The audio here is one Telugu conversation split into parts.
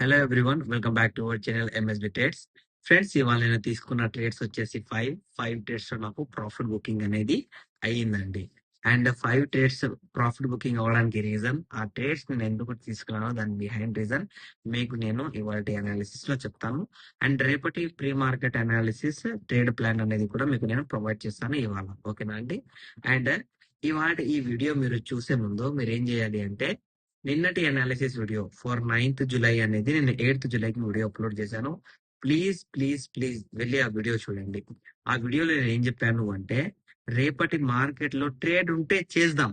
Hello everyone, welcome back to our channel MSB trades. Friends, ఇవాళ నేను తీసుకున్న ట్రేడ్స్ వచ్చేసి ఫైవ్ ట్రేడ్స్ లో నాకు ప్రాఫిట్ బుకింగ్ అనేది అయ్యిందండి. అండ్ 5 ట్రేడ్స్ ప్రాఫిట్ బుకింగ్ అవ్వడానికి రీజన్, ఆ ట్రేడ్స్ నేను ఎందుకు తీసుకున్నానో దాని బిహైండ్ రీజన్ మీకు నేను ఇవాళ అనాలిసిస్ లో చెప్తాను. అండ్ రేపటి pre market analysis trade plan అనేది కూడా మీకు నేను ప్రొవైడ్ చేస్తాను ఇవాళ. ఓకేనా అండి? అండ్ ఇవాళ ఈ వీడియో మీరు చూసే ముందు మీరు ఏం చేయాలి అంటే, నిన్నటి analysis video for 9th July అనేది నేను 8th జూలైకి వీడియో అప్లోడ్ చేశాను. ప్లీజ్ ప్లీజ్ ప్లీజ్ వెళ్ళి ఆ వీడియో చూడండి. ఆ వీడియోలో నేను ఏం చెప్పాను అంటే, రేపటి మార్కెట్ లో ట్రేడ్ ఉంటే చేద్దాం,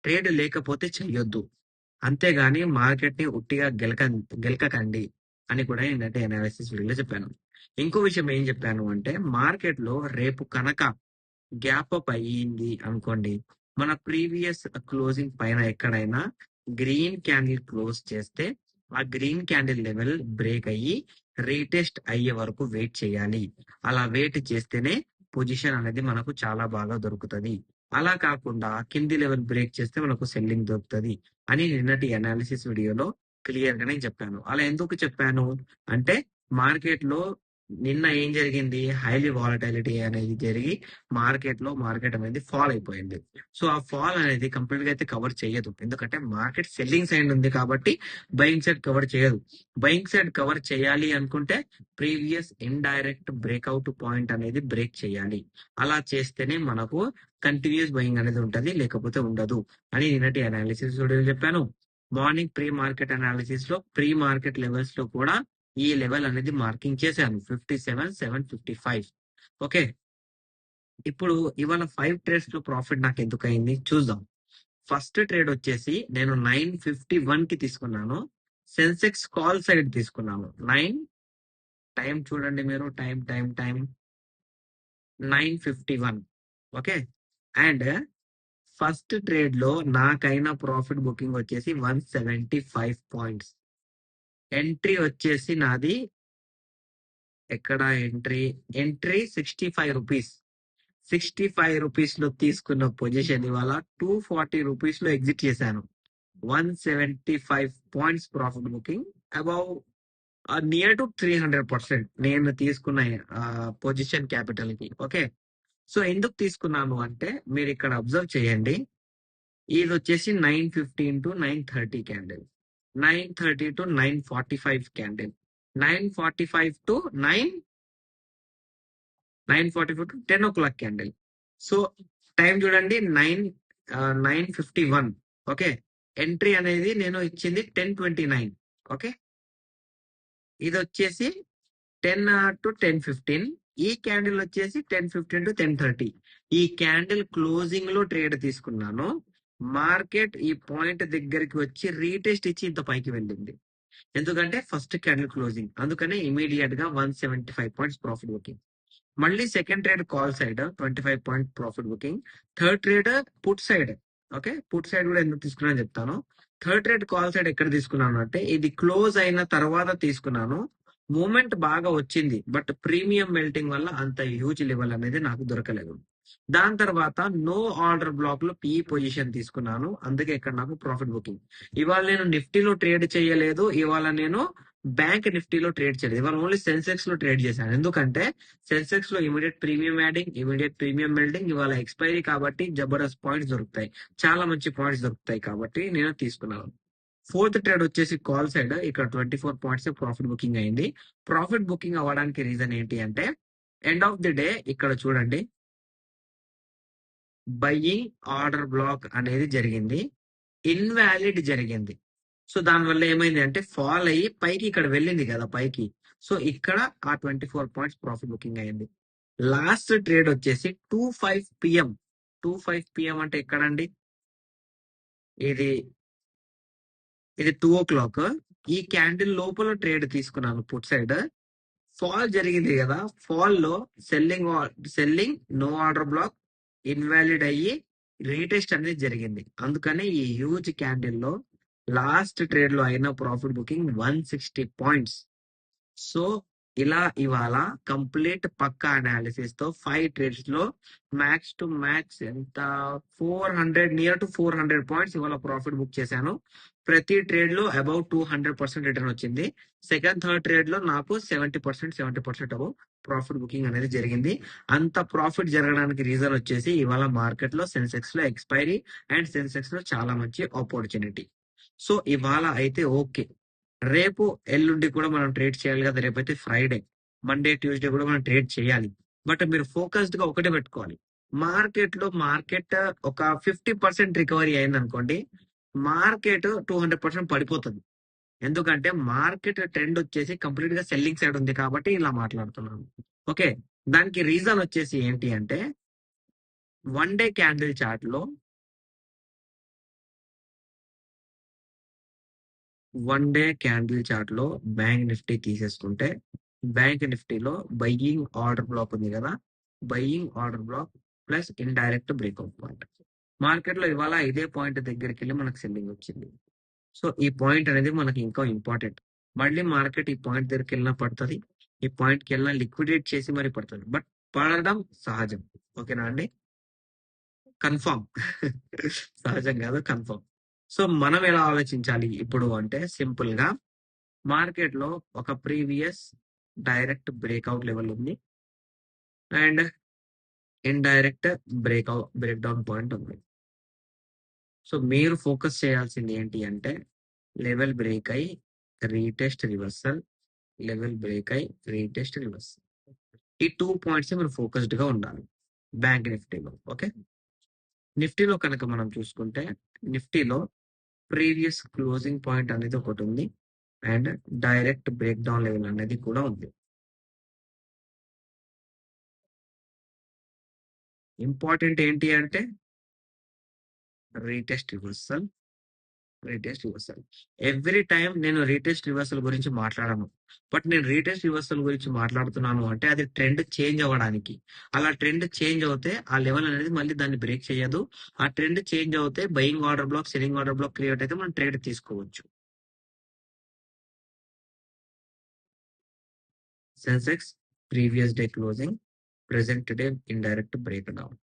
ట్రేడ్ లేకపోతే చెయ్యొద్దు, అంతేగాని మార్కెట్ ని ఉట్టిగా గెలకకండి అని కూడా నిన్నటి అనాలిసిస్ వీడియోలో చెప్పాను. ఇంకో విషయం ఏం చెప్పాను అంటే, మార్కెట్ లో రేపు కనుక గ్యాప్ అప్ అయ్యింది అనుకోండి, మన ప్రీవియస్ క్లోజింగ్ పైన ఎక్కడైనా గ్రీన్ క్యాండిల్ క్లోజ్ చేస్తే ఆ గ్రీన్ క్యాండిల్ లెవెల్ బ్రేక్ అయ్యి రీటెస్ట్ అయ్యే వరకు వెయిట్ చేయాలి. అలా వెయిట్ చేస్తేనే పొజిషన్ అనేది మనకు చాలా బాగా దొరుకుతుంది. అలా కాకుండా కింది లెవెల్ బ్రేక్ చేస్తే మనకు సెల్లింగ్ దొరుకుతుంది అని నిన్నటి అనాలిసిస్ వీడియోలో క్లియర్ గానే చెప్పాను. అలా ఎందుకు చెప్పాను అంటే, మార్కెట్ లో నిన్న ఏం జరిగింది, హైలీ వాలటాలిటీ అనేది జరిగి మార్కెట్ అనేది ఫాల్ అయిపోయింది. సో ఆ ఫాల్ అనేది కంప్లీట్ గా అయితే కవర్ చేయదు, ఎందుకంటే మార్కెట్ సెల్లింగ్ సైడ్ ఉంది కాబట్టి బయింగ్ సైడ్ కవర్ చేయదు. బయింగ్ సైడ్ కవర్ చేయాలి అనుకుంటే ప్రీవియస్ ఇండైరెక్ట్ బ్రేక్అవుట్ పాయింట్ అనేది బ్రేక్ చేయాలి. అలా చేస్తేనే మనకు కంటిన్యూస్ బయింగ్ అనేది ఉంటది, లేకపోతే ఉండదు అని నిన్నటి అనాలిసిస్ వీడియోలో చెప్పాను. మార్నింగ్ ప్రీ మార్కెట్ అనాలిసిస్ లో ప్రీ మార్కెట్ లెవెల్స్ లో కూడా ఈ లెవెల్ అనేది మార్కింగ్ చేశాను, 57,755. ఓకే, ఇప్పుడు ఇవాళ 5 ట్రేడ్స్ లో ప్రాఫిట్ నాకు ఎందుకు అయింది చూద్దాం. ఫస్ట్ ట్రేడ్ వచ్చేసి నేను 951 కి తీసుకున్నాను. సెన్సెక్స్ కాల్ సైడ్ తీసుకున్నాను. టైం చూడండి మీరు, time 951. Okay, and first trade లో నాకైన ప్రాఫిట్ బుకింగ్ వచ్చేసి 175 పాయింట్స్. ఎంట్రీ వచ్చేసి నాది ఎక్కడ ఎంట్రీ 65 రూపీస్. 65 రూపీస్ లో తీసుకున్న పొజిషన్ ఇవాళ 240 రూపీస్ లో ఎగ్జిట్ చేశాను. 175 points profit booking, above near to 300% నేను తీసుకున్న పొజిషన్ క్యాపిటల్ కి. ఓకే, సో ఎందుకు తీసుకున్నాను అంటే, మీరు ఇక్కడ అబ్జర్వ్ చేయండి, ఇది వచ్చేసి 915 to 930 candle, 930 to 945 candle, 945 to 945 to 10 o'clock candle. So time చూడండి, 9:51. ఓకే, ఎంట్రీ అనేది నేను ఇచ్చింది 10:29. ఓకే, ఇది వచ్చేసి 10 టు 10:15. ఈ క్యాండిల్ వచ్చేసి 10:15 టు 10:30. ఈ క్యాండిల్ క్లోజింగ్ లో ట్రేడ్ తీసుకున్నాను. మార్కెట్ ఈ పాయింట్ దగ్గరికి వచ్చి రీటెస్ట్ ఇచ్చి ఇంత పైకి వెళ్ళింది, ఎందుకంటే ఫస్ట్ క్యాండిల్ క్లోజింగ్, అందుకనే ఇమీడియట్ గా 175 పాయింట్స్ ప్రాఫిట్ బుకింగ్. మళ్ళీ second trade call side 25 point profit booking. Third trade put side. Okay, put side కూడా ఎందుకు తీసుకున్నా చెప్తాను. థర్డ్ ట్రేడ్ కాల్ సైడ్ ఎక్కడ తీసుకున్నాను అంటే, ఇది క్లోజ్ అయిన తర్వాత తీసుకున్నాను. మూమెంట్ బాగా వచ్చింది, బట్ ప్రీమియం మెల్టింగ్ వల్ల అంత హ్యూజ్ లెవెల్ అనేది నాకు దొరకలేదు. దాని తర్వాత నో ఆర్డర్ బ్లాక్ లో పీ పొజిషన్ తీసుకున్నాను, అందుకే ఇక్కడ నాకు ప్రాఫిట్ బుకింగ్. ఇవాళ నేను నిఫ్టీలో ట్రేడ్ చేయలేదు, ఇవాళ నేను బ్యాంక్ నిఫ్టీలో ట్రేడ్ చేయలేదు, ఇవాళ ఓన్లీ సెన్సెక్స్ లో ట్రేడ్ చేశాను. ఎందుకంటే సెన్సెక్స్ లో immediate premium adding, immediate premium building, ఇవాళ ఎక్స్పైరీ కాబట్టి జబర్దస్త్ పాయింట్స్ దొరుకుతాయి, చాలా మంచి పాయింట్స్ దొరుకుతాయి కాబట్టి నేను తీసుకున్నాను. ఫోర్త్ ట్రేడ్ వచ్చేసి కాల్ సైడ్, ఇక్కడ 24 పాయింట్స్ ప్రాఫిట్ బుకింగ్ అయింది. ప్రాఫిట్ బుకింగ్ అవ్వడానికి రీజన్ ఏంటి అంటే, ఎండ్ ఆఫ్ ది డే ఇక్కడ చూడండి, బయ్యింగ్ ఆర్డర్ బ్లాక్ అనేది జరిగింది, ఇన్వాలిడ్ జరిగింది. సో దానివల్ల ఏమైంది అంటే, ఫాల్ అయ్యి పైకి ఇక్కడ వెళ్ళింది కదా పైకి, సో ఇక్కడ ఆ 24 పాయింట్స్ ప్రాఫిట్ బుకింగ్ అయింది. లాస్ట్ ట్రేడ్ వచ్చేసి 2:05 PM. 2:05 PM అంటే ఎక్కడండి, ఇది 2 o'clock. ఈ క్యాండిల్ లోపల ట్రేడ్ తీసుకున్నాను పుట్ సైడ్. ఫాల్ జరిగింది కదా, ఫాల్ లో selling no order block invalid అయ్యి రీటెస్ట్ అనేది జరిగింది. అందుకని ఈ హ్యూజ్ క్యాండిల్ లో లాస్ట్ ట్రేడ్ లో అయిన ప్రాఫిట్ బుకింగ్ 160 పాయింట్స్. సో ఇలా ఇవాళ కంప్లీట్ పక్కా అనాలిసిస్ తో 5 ట్రేడ్స్ లో మ్యాక్స్ టు మ్యాక్స్ ఎంత 400, నియర్ టు 400 పాయింట్స్ ఇవాళ ప్రాఫిట్ బుక్ చేశాను. ప్రతి ట్రేడ్ లో అబౌవ్ 200% రిటర్న్ వచ్చింది. సెకండ్ థర్డ్ ట్రేడ్ లో నాకు 70% అబౌవ్ ప్రాఫిట్ బుకింగ్ అనేది జరిగింది. అంత ప్రాఫిట్ జరగడానికి రీజన్ వచ్చేసి ఇవాళ మార్కెట్ లో సెన్సెక్స్ లో ఎక్స్పైరీ అండ్ సెన్సెక్స్ లో చాలా మంచి ఆపర్చునిటీ. సో ఇవాళ అయితే ఓకే. రేపు ఎల్లుండి కూడా మనం ట్రేడ్ చేయాలి కదా. రేపైతే ఫ్రైడే, మండే ట్యూస్డే కూడా మనం ట్రేడ్ చేయాలి. బట్ మీరు ఫోకస్డ్ గా ఒకటే పెట్టుకోవాలి. మార్కెట్ ఒక 50% రికవరీ అయింది అనుకోండి, మార్కెట్ 200% పడిపోతుంది. ఎందుకంటే మార్కెట్ ట్రెండ్ వచ్చేసి కంప్లీట్ గా సెల్లింగ్ సైడ్ ఉంది కాబట్టి ఇలా మాట్లాడుతున్నాను. ఓకే. దానికి రీజన్ వచ్చేసి ఏంటి అంటే, వన్ డే క్యాండిల్ చార్ట్ లో బ్యాంక్ నిఫ్టీ తీసేసుకుంటే, బ్యాంక్ నిఫ్టీలో బయ్యింగ్ ఆర్డర్ బ్లాక్ ఉంది కదా. Buying order black plus indirect breakout point. Market లో ఇవాళ ఇదే పాయింట్ దగ్గరికి వెళ్ళి మనకు సెల్లింగ్ వచ్చింది. సో ఈ పాయింట్ అనేది మనకి ఇంకా ఇంపార్టెంట్. మళ్ళీ మార్కెట్ ఈ పాయింట్ దగ్గరికి వెళ్ళినా పడుతుంది, ఈ పాయింట్ కి వెళ్ళినా లిక్విడేట్ చేసి మరి పడుతుంది. బట్ పడడం సహజం. ఓకేనా అండి? కన్ఫర్మ్. సహజం కాదు, కన్ఫర్మ్. సో మనం ఎలా ఆలోచించాలి ఇప్పుడు అంటే, సింపుల్ గా మార్కెట్ లో ఒక ప్రీవియస్ డైరెక్ట్ బ్రేక్అవుట్ లెవెల్ ఉంది and indirect break down point ఉంది. సో మీరు ఫోకస్ చేయాల్సింది ఏంటి అంటే, లెవెల్ బ్రేక్ అయి రీటెస్ట్ రివర్సల్, లెవెల్ బ్రేక్ అయి రీటెస్ట్ రివర్సల్. ఈ 2 పాయింట్స్ మీరు ఫోకస్డ్ గా ఉండాలి బ్యాంక్ నిఫ్టీలో. ఓకే. నిఫ్టీలో కనుక మనం చూసుకుంటే, నిఫ్టీలో ప్రీవియస్ క్లోజింగ్ పాయింట్ అనేది ఒకటి ఉంది and direct break down level అనేది కూడా ఉంది. ఇంపార్టెంట్ ఏంటి అంటే, retest reversal, retest reversal. Every time నేను రీటెస్ట్ రివర్సల్ గురించి మాట్లాడను. బట్ నేను రీటెస్ట్ రివర్సల్ గురించి మాట్లాడుతున్నాను అంటే అది ట్రెండ్ చేంజ్ అవ్వడానికి. అలా ట్రెండ్ చేంజ్ అవుతే ఆ లెవెల్ అనేది మళ్ళీ దాన్ని బ్రేక్ చేయదు. ఆ ట్రెండ్ చేంజ్ అవుతే buying order black, selling order block create అయితే మనం ట్రేడ్ తీసుకోవచ్చు. Sensex previous day closing, present day indirect break down.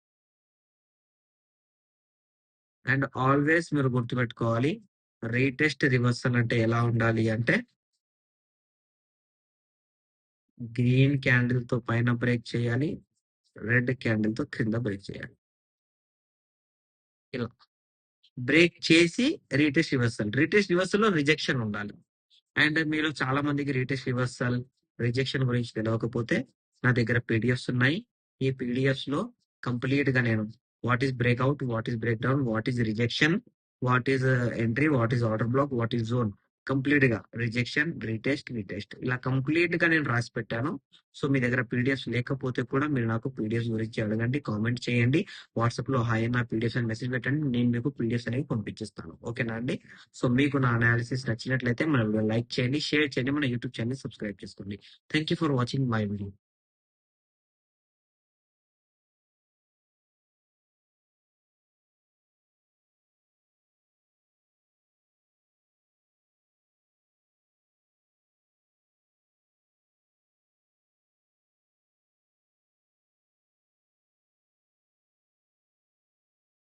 And always మీరు గుర్తుపెట్టుకోవాలి, రీటెస్ట్ రివర్సల్ అంటే ఎలా ఉండాలి అంటే, గ్రీన్ క్యాండిల్ తో పైన బ్రేక్ చేయాలి, రెడ్ క్యాండిల్ తో కింద బ్రేక్ చేయాలి. ఇలా బ్రేక్ చేసి రీటెస్ట్ రివర్సల్ లో రిజెక్షన్ ఉండాలి. అండ్ మీరు చాలా మందికి రీటెస్ట్ రివర్సల్, రిజెక్షన్ గురించి తెలియకపోతే నా దగ్గర పీడిఎఫ్స్ ఉన్నాయి. ఈ పీడిఎఫ్స్ లో కంప్లీట్ గా నేను what is breakout, what is break down, what is rejection, what is entry, what is order black, what is zone, complete గా రిజెక్షన్, రీటెస్ట్ ఇలా కంప్లీట్ గా నేను రాసి పెట్టాను. సో మీ దగ్గర పీడిఎఫ్స్ లేకపోతే కూడా మీరు నాకు పీడిఎఫ్స్ గురించి అడగండి, కామెంట్ చేయండి, వాట్సాప్ లో హాయ్ నా పీడిఎఫ్స్ అని మెసేజ్ పెట్టండి, నేను మీకు పీడిఎఫ్స్ అనేవి పంపించేస్తాను. ఓకేనా అండి? సో మీకు నా అనాలిసిస్ నచ్చినట్లయితే మన లైక్ చేయండి, షేర్ చేయండి, మన యూట్యూబ్ ఛానల్ సబ్స్క్రైబ్ చేసుకోండి. Thank you for watching my video.